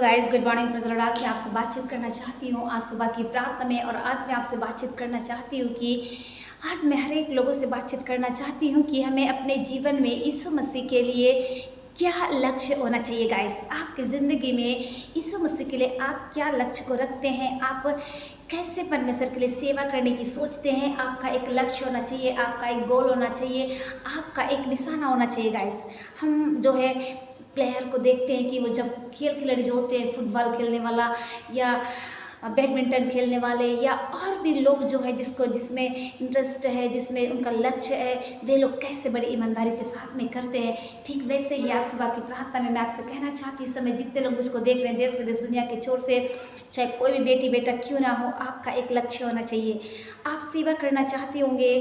Guys, good morning Prajwal. आज मैं आपसे बातचीत करना चाहती हूँ आज सुबह की प्रार्थना में। और आज मैं आपसे बातचीत करना चाहती हूँ कि आज मैं हर एक लोगों से बातचीत करना चाहती हूँ कि हमें अपने जीवन में यीशु मसीह के लिए क्या लक्ष्य होना चाहिए। गाइस, आपकी ज़िंदगी में यीशु मसीह के लिए आप क्या लक्ष्य को रखते हैं, आप कैसे परमेश्वर के लिए सेवा करने की सोचते हैं। आपका एक लक्ष्य होना चाहिए, आपका एक गोल होना चाहिए, आपका एक निशाना होना चाहिए। गाइस, हम जो है प्लेयर को देखते हैं कि वो जब खेल खिलाड़ी जो होते हैं, फुटबॉल खेलने वाला या बैडमिंटन खेलने वाले या और भी लोग जो है जिसमें इंटरेस्ट है, जिसमें उनका लक्ष्य है, वे लोग कैसे बड़ी ईमानदारी के साथ में करते हैं। ठीक वैसे ही आज सुबह की प्रार्थना में मैं आपसे कहना चाहती हूँ, इस समय जितने लोग मुझको देख रहे हैं देश विदेश दुनिया के छोर से, चाहे कोई भी बेटी बेटा क्यों ना हो, आपका एक लक्ष्य होना चाहिए। आप सेवा करना चाहते होंगे,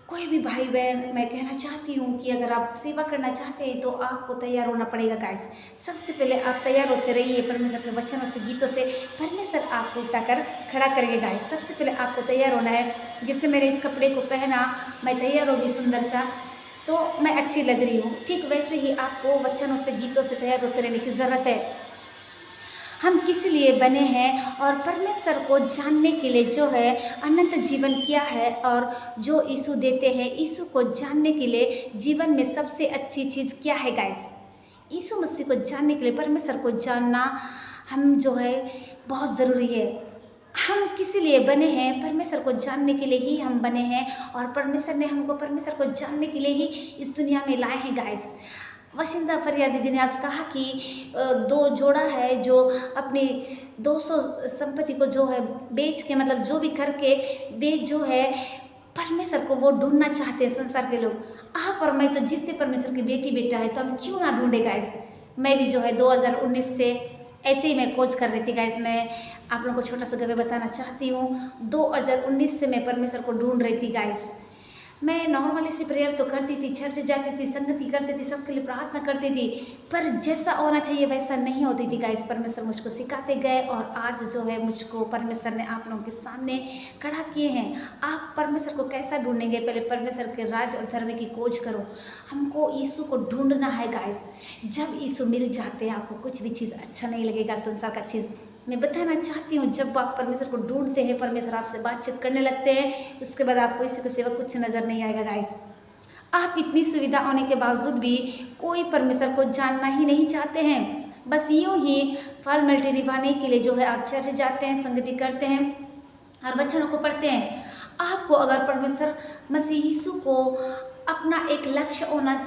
कोई भी भाई बहन, मैं कहना चाहती हूँ कि अगर आप सेवा करना चाहते हैं तो आपको तैयार होना पड़ेगा। गाइस, सबसे पहले आप तैयार होते रहिए परमेश्वर के वचनों से, गीतों से। परमेश्वर आपको उठाकर खड़ा करेंगे। गाइस, सबसे पहले आपको तैयार होना है। जैसे मैंने इस कपड़े को पहना, मैं तैयार होगी सुंदर सा, तो मैं अच्छी लग रही हूँ। ठीक वैसे ही आपको वचनों से, गीतों से तैयार होते रहने की ज़रूरत है। हम किस लिए बने हैं और परमेश्वर को जानने के लिए जो है अनंत जीवन क्या है और जो यीशु देते हैं, यीशु को जानने के लिए जीवन में सबसे अच्छी चीज़ क्या है। गाइस, यीशु मसीह को जानने के लिए, परमेश्वर को जानना हम जो है बहुत ज़रूरी है। हम किस लिए बने हैं, परमेश्वर को जानने के लिए ही हम बने हैं और परमेश्वर ने हमको परमेश्वर को जानने के लिए ही इस दुनिया में लाए हैं। गाइस, वशिंदा फरियार दीदी ने आज कहा कि दो जोड़ा है जो अपनी 200 संपत्ति को जो है बेच के, मतलब जो भी करके वे जो है परमेश्वर को वो ढूंढना चाहते हैं। संसार के लोग, आप और मैं तो जीते परमेश्वर की बेटी बेटा है, तो हम क्यों ना ढूंढे। गाइस, मैं भी जो है 2019 से ऐसे ही मैं खोज कर रही थी। गाइस, मैं आप लोगों को छोटा सा गवे बताना चाहती हूँ। 2019 से मैं परमेश्वर को ढूंढ रही थी। गाइस, मैं नॉर्मली से प्रेयर तो करती थी, चर्च जाती थी, संगति करती थी, सबके लिए प्रार्थना करती थी, पर जैसा होना चाहिए वैसा नहीं होती थी। गाइस, परमेश्वर मुझको सिखाते गए और आज जो है मुझको परमेश्वर ने आप लोगों के सामने खड़ा किए हैं। आप परमेश्वर को कैसा ढूंढेंगे? पहले परमेश्वर के राज और धर्म की खोज करो। हमको यीशु को ढूंढना है। गाइस, जब यीशु मिल जाते हैं आपको कुछ भी चीज़ अच्छा नहीं लगेगा। संसार का चीज़ मैं बताना चाहती हूँ, जब आप परमेश्वर को ढूंढते हैं, परमेश्वर आपसे बातचीत करने लगते हैं, उसके बाद आपको इसी के सिवा कुछ नज़र नहीं आएगा। गाइस, आप इतनी सुविधा होने के बावजूद भी कोई परमेश्वर को जानना ही नहीं चाहते हैं। बस यूँ ही फॉर्मेलिटी निभाने के लिए जो है आप चर्च जाते हैं, संगति करते हैं और वचनों को पढ़ते हैं। आपको अगर परमेश्वर मसीह यीशु को अपना एक लक्ष्य होना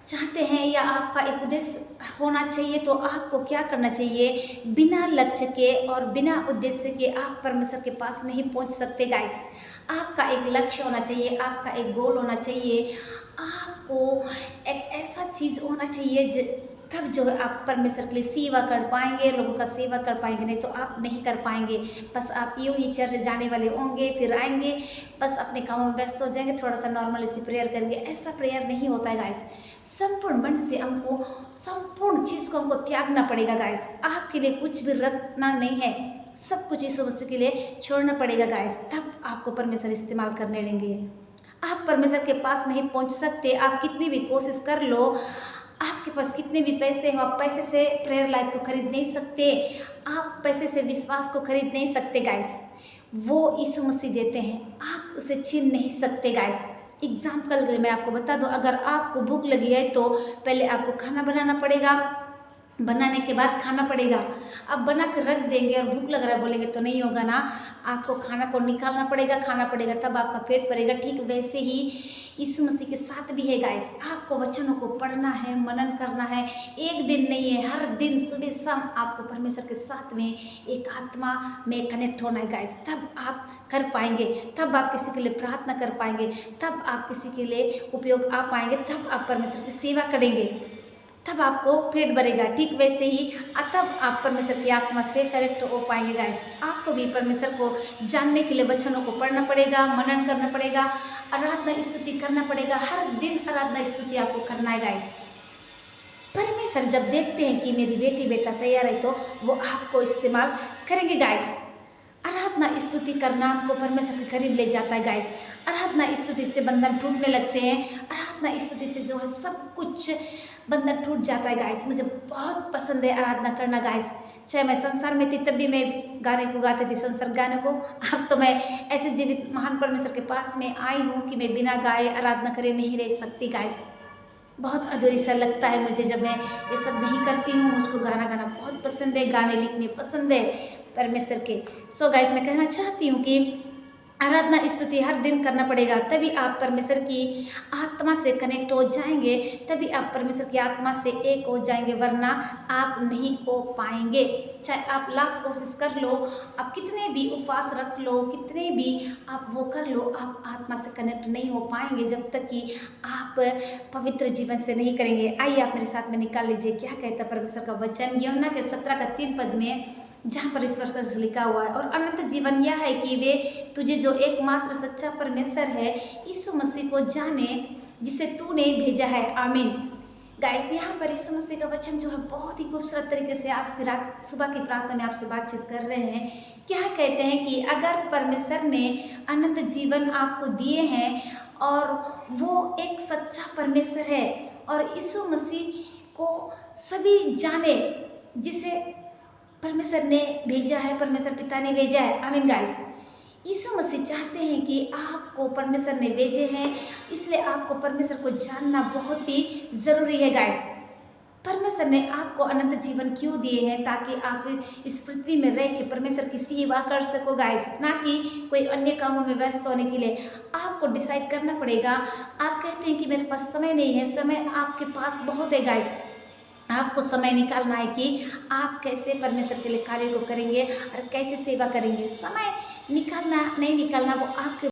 चाहते हैं या आपका एक उद्देश्य होना चाहिए, तो आपको क्या करना चाहिए? बिना लक्ष्य के और बिना उद्देश्य के आप परमेश्वर के पास नहीं पहुंच सकते। गाइस, आपका एक लक्ष्य होना चाहिए, आपका एक गोल होना चाहिए, आपको एक ऐसा चीज़ होना चाहिए तब जो है आप परमेश्वर के लिए सेवा कर पाएंगे, लोगों का सेवा कर पाएंगे, नहीं तो आप नहीं कर पाएंगे। बस आप यूँ ही चर्च जाने वाले होंगे, फिर आएंगे, बस अपने कामों में व्यस्त हो जाएंगे, थोड़ा सा नॉर्मल सी प्रेयर करेंगे। ऐसा प्रेयर नहीं होता है। गाइस, संपूर्ण मन से हमको संपूर्ण चीज़ को हमको त्यागना पड़ेगा। गाइस, आपके लिए कुछ भी रखना नहीं है, सब कुछ यीशु मसीह के लिए छोड़ना पड़ेगा। गाइस, तब आपको परमेश्वर इस्तेमाल करने लेंगे। आप परमेश्वर के पास नहीं पहुँच सकते, आप कितनी भी कोशिश कर लो, आपके पास कितने भी पैसे हो, आप पैसे से प्रेयर लाइफ को खरीद नहीं सकते, आप पैसे से विश्वास को खरीद नहीं सकते। गाइस, वो यीशु मसीह देते हैं, आप उसे छीन नहीं सकते। गाइस, एग्जाम्पल के लिए मैं आपको बता दूं, अगर आपको भूख लगी है तो पहले आपको खाना बनाना पड़ेगा, बनाने के बाद खाना पड़ेगा। आप बना कर रख देंगे और भूख लग रहा है बोलेंगे तो नहीं होगा ना, आपको खाना को निकालना पड़ेगा, खाना पड़ेगा, तब आपका पेट भरेगा। ठीक वैसे ही यीशु मसीह के साथ भी है। गाइस, आपको वचनों को पढ़ना है, मनन करना है, एक दिन नहीं है, हर दिन सुबह शाम आपको परमेश्वर के साथ में एक आत्मा में कनेक्ट होना है। गाइस, तब आप कर पाएंगे, तब आप किसी के लिए प्रार्थना कर पाएंगे, तब आप किसी के लिए उपयोग आ पाएंगे, तब आप परमेश्वर की सेवा करेंगे, तब आपको पेट भरेगा। ठीक वैसे ही तब आप परमेश्वर की आत्मा से कनेक्ट हो पाएंगे। गाइस, आपको भी परमेश्वर को जानने के लिए वचनों को पढ़ना पड़ेगा, मनन करना पड़ेगा, आराधना स्तुति करना पड़ेगा। हर दिन आराधना स्तुति आपको करना है। गाइस, परमेश्वर जब देखते हैं कि मेरी बेटी बेटा तैयार है तो वो आपको इस्तेमाल करेंगे। गाइस, आराधना स्तुति करना हमको परमेश्वर के करीब ले जाता है। गाइस, आराधना स्तुति से बंधन टूटने लगते हैं, आराधना स्तुति से जो है सब कुछ बंधन टूट जाता है। गाइस, मुझे बहुत पसंद है आराधना करना। गाइस, चाहे मैं संसार में थी तब भी मैं गाने को गाती थी, संसार गाने को। अब तो मैं ऐसे जीवित महान परमेश्वर के पास में आई हूँ कि मैं बिना गाए आराधना करे नहीं रह सकती गाइस। बहुत अधूरी सा लगता है मुझे जब मैं ये सब नहीं करती हूँ। मुझको गाना गाना बहुत पसंद है, गाने लिखने पसंद है परमेश्वर के। सो गाइस, मैं कहना चाहती हूँ कि आराधना स्तुति हर दिन करना पड़ेगा, तभी आप परमेश्वर की आत्मा से कनेक्ट हो जाएंगे, तभी आप परमेश्वर की आत्मा से एक हो जाएंगे, वरना आप नहीं हो पाएंगे। चाहे आप लाख कोशिश कर लो, आप कितने भी उपवास रख लो, कितने भी आप वो कर लो, आप आत्मा से कनेक्ट नहीं हो पाएंगे जब तक कि आप पवित्र जीवन से नहीं करेंगे। आइए आप मेरे साथ में निकाल लीजिए क्या कहता है परमेश्वर का वचन, यूहन्ना के 17:3 में, जहाँ पर इस प्रकार से लिखा हुआ है, और अनंत जीवन यह है कि वे तुझे जो एकमात्र सच्चा परमेश्वर है, यीशु मसीह को जाने जिसे तूने भेजा है। आमीन। गाइस, यहाँ पर यीशु मसीह का वचन जो है बहुत ही खूबसूरत तरीके से आज की रात सुबह की प्रार्थना में आपसे बातचीत कर रहे हैं। क्या कहते हैं कि अगर परमेश्वर ने अनंत जीवन आपको दिए हैं और वो एक सच्चा परमेश्वर है, और यीशु मसीह को सभी जाने जिसे परमेश्वर ने भेजा है, परमेश्वर पिता ने भेजा है। आमीन गाइस। यीशु मसीह चाहते हैं कि आपको परमेश्वर ने भेजे हैं, इसलिए आपको परमेश्वर को जानना बहुत ही ज़रूरी है गाइस। परमेश्वर ने आपको अनंत जीवन क्यों दिए हैं? ताकि आप इस पृथ्वी में रह के परमेश्वर की सेवा कर सको गाइस, ना कि कोई अन्य कामों में व्यस्त होने के लिए। आपको डिसाइड करना पड़ेगा। आप कहते हैं कि मेरे पास समय नहीं है, समय आपके पास बहुत है गाइस। आपको समय निकालना है कि आप कैसे परमेश्वर के लिए कार्य को करेंगे और कैसे सेवा करेंगे। समय निकालना नहीं निकालना वो आपके